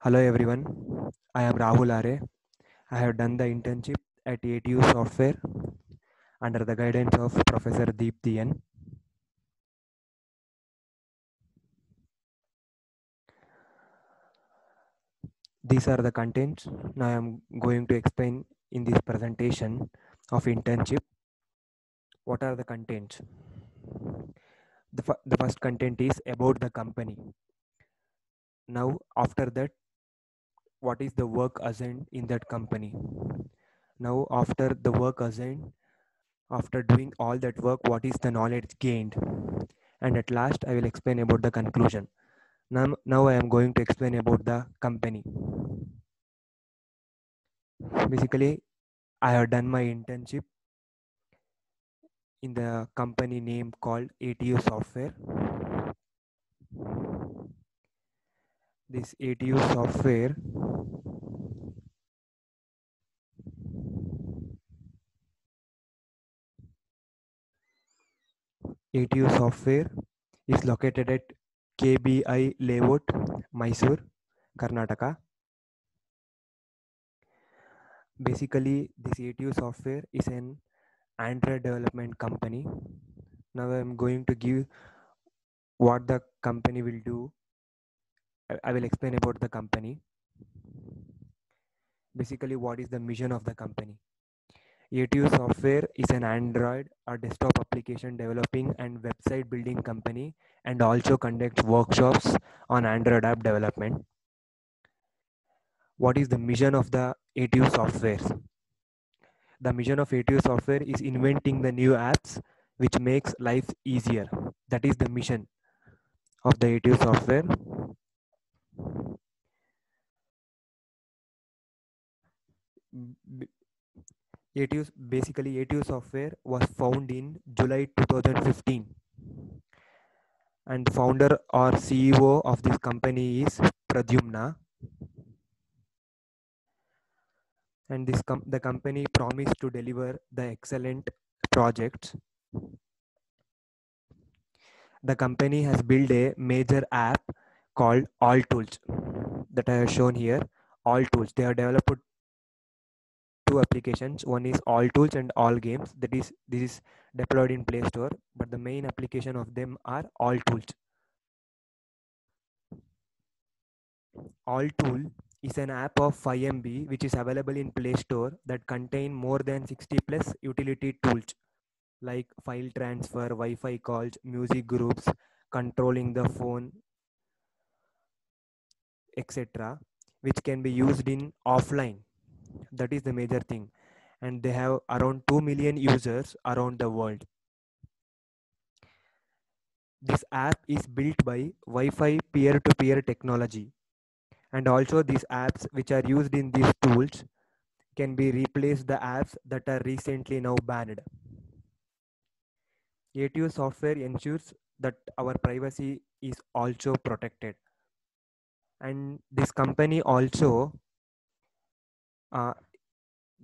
Hello everyone, I am Rahul Are. I have done the internship at ATU Software under the guidance of Professor Deepthi N. These are the contents. Now I am going to explain in this presentation of internship. What are the contents? The first content is about the company. Now after that, what is the work assigned in that company? Now after the work assigned, after doing all that work, what is the knowledge gained? And at last, I will explain about the conclusion. Now I am going to explain about the company. Basically, I have done my internship in the company name called ATU Software. This ATU Software ATU Software is located at KBI Layout, Mysore, Karnataka. Basically, this ATU Software is an Android development company. Now I am going to give what the company will do. I will explain about the company. Basically, what is the mission of the company? ATU Software is an Android or desktop application developing and website building company and also conducts workshops on Android app development. What is the mission of the ATU Software? The mission of ATU Software is inventing the new apps which makes life easier. That is the mission of the ATU Software. Basically ATU Software was found in July 2015, and founder or CEO of this company is Pradyumna. And the company promised to deliver the excellent projects. The company has built a major app called All Tools that I have shown here. All Tools. They have developed two applications. One is All Tools and All Games. This is deployed in Play Store, but the main application of them are All Tools. All Tool is an app of 5 MB which is available in Play Store that contain more than 60 plus utility tools like file transfer, Wi-Fi calls, music groups, controlling the phone, etc., which can be used in offline. That is the major thing. And they have around 2 million users around the world. This app is built by Wi-Fi peer-to-peer technology. And also these apps which are used in these tools can be replaced the apps that are recently now banned. ATU Software ensures that our privacy is also protected. And this company also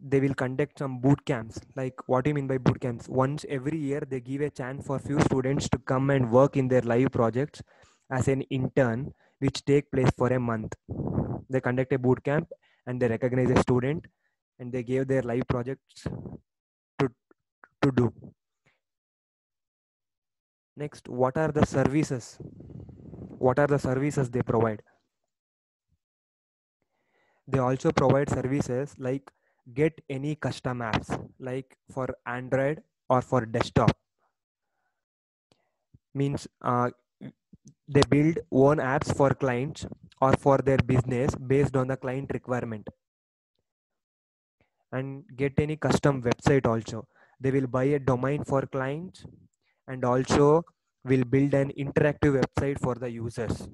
they will conduct some boot camps. Like, what do you mean by boot camps? Once every year they give a chance for few students to come and work in their live projects as an intern, which take place for a month. They conduct a boot camp and they recognize a student and they give their live projects to do. Next, what are the services? What are the services they provide? They also provide services like get any custom apps, like for Android or for desktop. Means they build own apps for clients or for their business based on the client requirement. And get any custom website also. They will buy a domain for clients and also will build an interactive website for the users.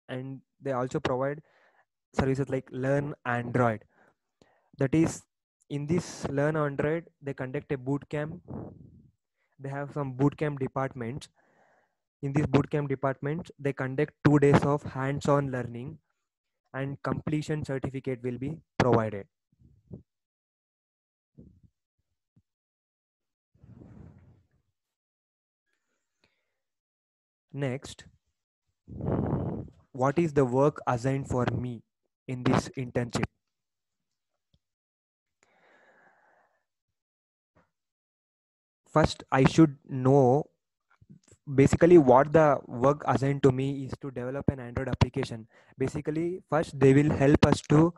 And they also provide services like Learn Android. That is, in this Learn Android, they conduct a boot camp. They have some boot camp departments. In this boot camp department, they conduct 2 days of hands-on learning and completion certificate will be provided. Next, what is the work assigned for me in this internship? First, I should know basically what the work assigned to me is to develop an Android application. Basically, first they will help us to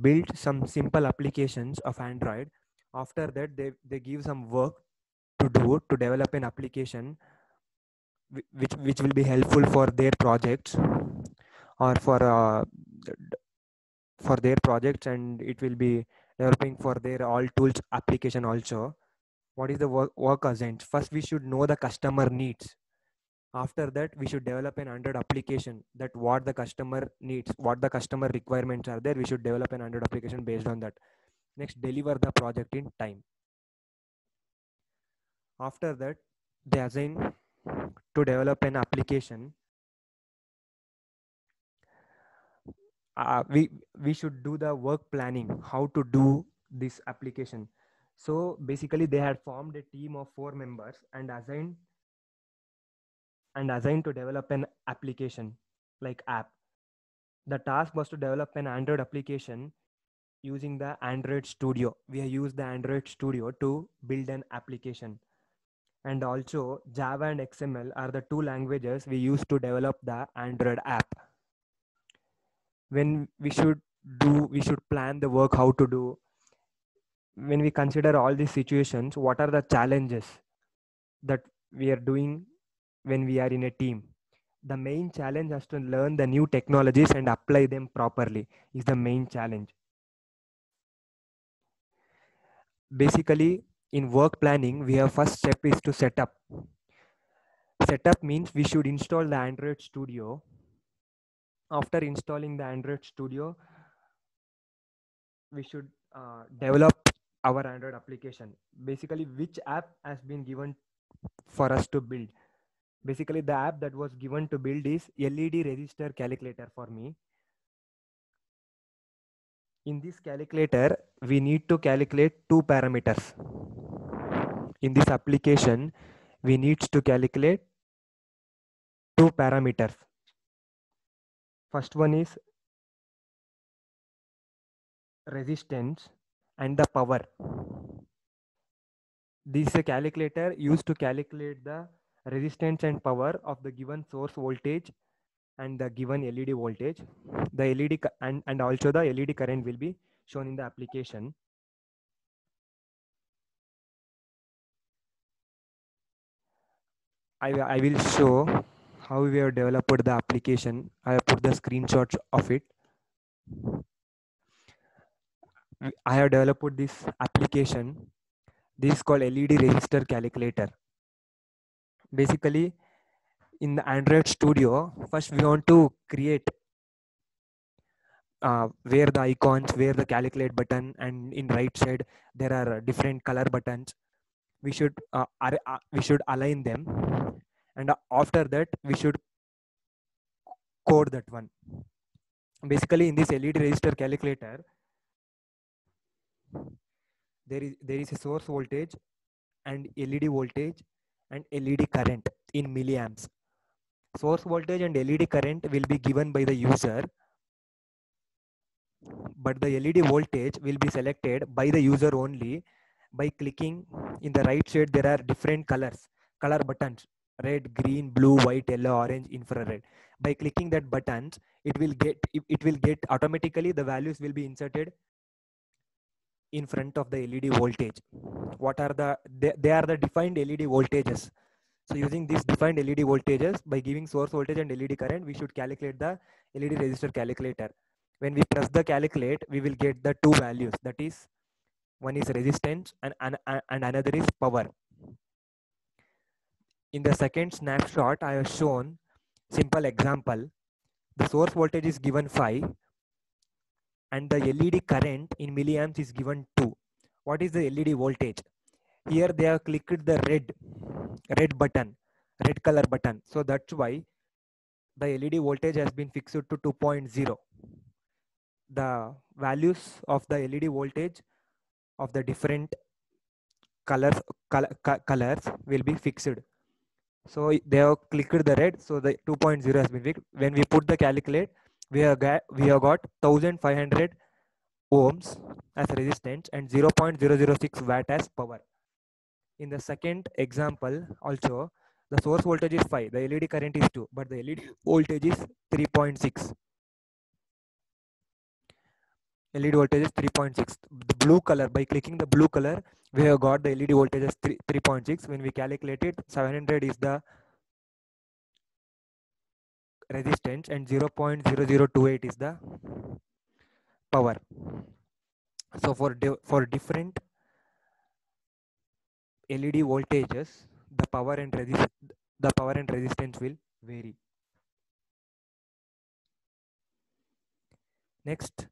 build some simple applications of Android. After that, they give some work to do to develop an application which will be helpful for their projects or for their projects, and it will be developing for their all tools application also. What is the work assigned? First, we should know the customer needs. After that, we should develop an Android application that what the customer needs, what the customer requirements are there. We should develop an Android application based on that. Next, deliver the project in time. After that, they assign to develop an application. We should do the work planning, how to do this application. So basically, they had formed a team of 4 members and assigned to develop an application like app. The task was to develop an Android application using the Android Studio. We have used the Android Studio to build an application. And also Java and XML are the 2 languages we use to develop the Android app. When we should plan the work, how to do. When we consider all these situations, what are the challenges that we are doing when we are in a team? The main challenge is to learn the new technologies and apply them properly is the main challenge. Basically, in work planning, we have first step is to set up. Setup means we should install the Android Studio. After installing the Android Studio, we should develop our Android application. Basically, which app has been given for us to build? Basically, the app that was given to build is LED register calculator for me. In this calculator, we need to calculate 2 parameters. In this application, we need to calculate 2 parameters. First one is resistance and the power. This is a calculator used to calculate the resistance and power of the given source voltage and the given LED voltage. The LED and also the LED current will be shown in the application. I will show how we have developed the application. I have put the screenshots of it. I have developed this application. This is called LED register calculator. Basically, in the Android Studio, first we want to create where the icons, where the calculate button, and in right side there are different color buttons. We should align them, and after that we should code that one. Basically, in this LED register calculator, there is a source voltage and LED voltage and LED current in milliamps. Source voltage and LED current will be given by the user, but the LED voltage will be selected by the user only by clicking. In the right side there are different color buttons: red, green, blue, white, yellow, orange, infrared. By clicking that buttons, it will get automatically, the values will be inserted in front of the LED voltage. What are they are the defined LED voltages. So using these defined LED voltages, by giving source voltage and LED current, we should calculate the LED resistor calculator. When we press the calculate, we will get the 2 values. That is, one is resistance and another is power. In the second snapshot, I have shown simple example. The source voltage is given 5 and the LED current in milliamps is given 2. What is the LED voltage? Here they have clicked the red color button. So that's why the LED voltage has been fixed to 2.0. The values of the LED voltage of the different colors will be fixed. So they have clicked the red, so the 2.0 has been fixed. When we put the calculate, we have got 1500 ohms as resistance and 0.006 watt as power. In the second example also, the source voltage is 5, the LED current is 2, but the LED voltage is 3.6. LED voltage is 3.6. The blue color, by clicking the blue color, we have got the LED voltage as 3.6. When we calculate it, 700 is the resistance and 0.0028 is the power. So for different LED voltages, the power and resistance will vary. Next,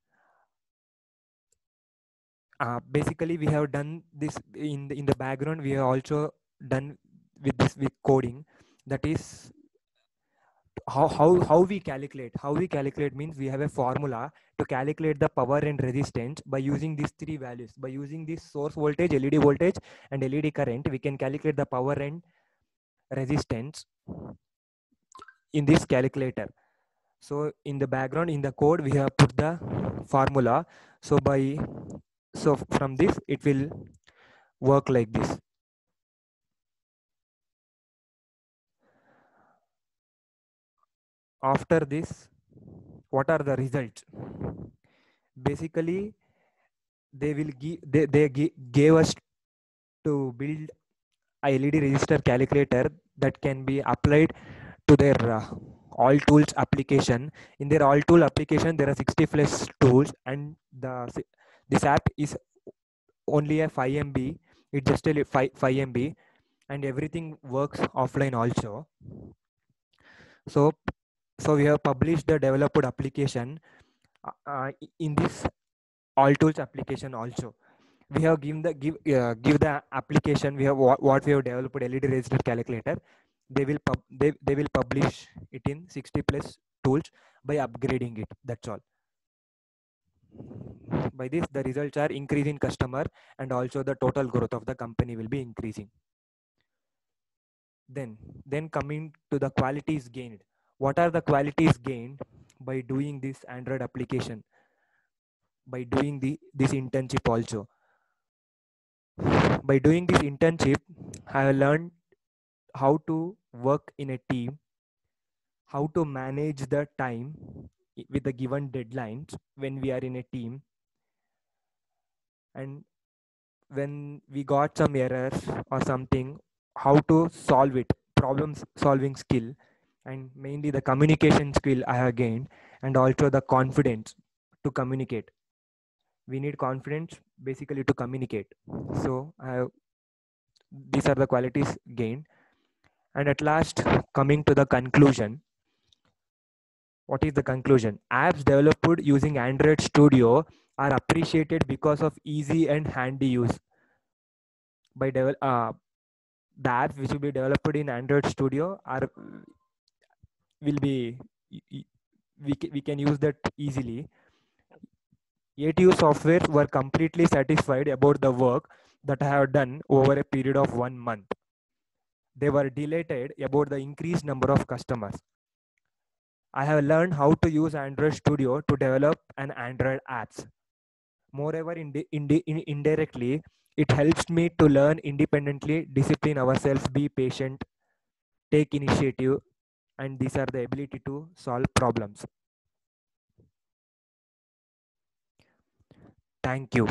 basically we have done this in the background. We have also done with coding. That is how we calculate. How we calculate means we have a formula to calculate the power and resistance by using these three values. By using this source voltage, LED voltage, and LED current, we can calculate the power and resistance in this calculator. So in the background, in the code, we have put the formula. So from this, it will work like this. After this, what are the results? Basically, they gave us to build a LED resistor calculator that can be applied to their all tools application. In their all tool application, there are 60 plus tools, and this app is only a 5 MB. It's just a 5 MB, and everything works offline also. So we have published the developed application in this all tools application also. We have given the give the application. We have what we have developed LED resistor calculator. They will publish it in 60 plus tools by upgrading it. That's all. By this, the results are increase in customer, and also the total growth of the company will be increasing. Then coming to the qualities gained. What are the qualities gained by doing this Android application? By doing this internship also. By doing this internship, I have learned how to work in a team, how to manage the time with the given deadlines when we are in a team, and when we got some errors or something, how to solve it, problem solving skill, and mainly the communication skill I have gained, and also the confidence to communicate. We need confidence basically to communicate. So these are the qualities gained. And at last, coming to the conclusion, what is the conclusion? Apps developed using Android Studio are appreciated because of easy and handy use. By the apps which will be developed in Android Studio will be we can use that easily. ATU software were completely satisfied about the work that I have done over a period of 1 month. They were delighted about the increased number of customers. I have learned how to use Android Studio to develop an Android apps. Moreover, indirectly, it helps me to learn independently, discipline ourselves, be patient, take initiative, and these are the ability to solve problems. Thank you.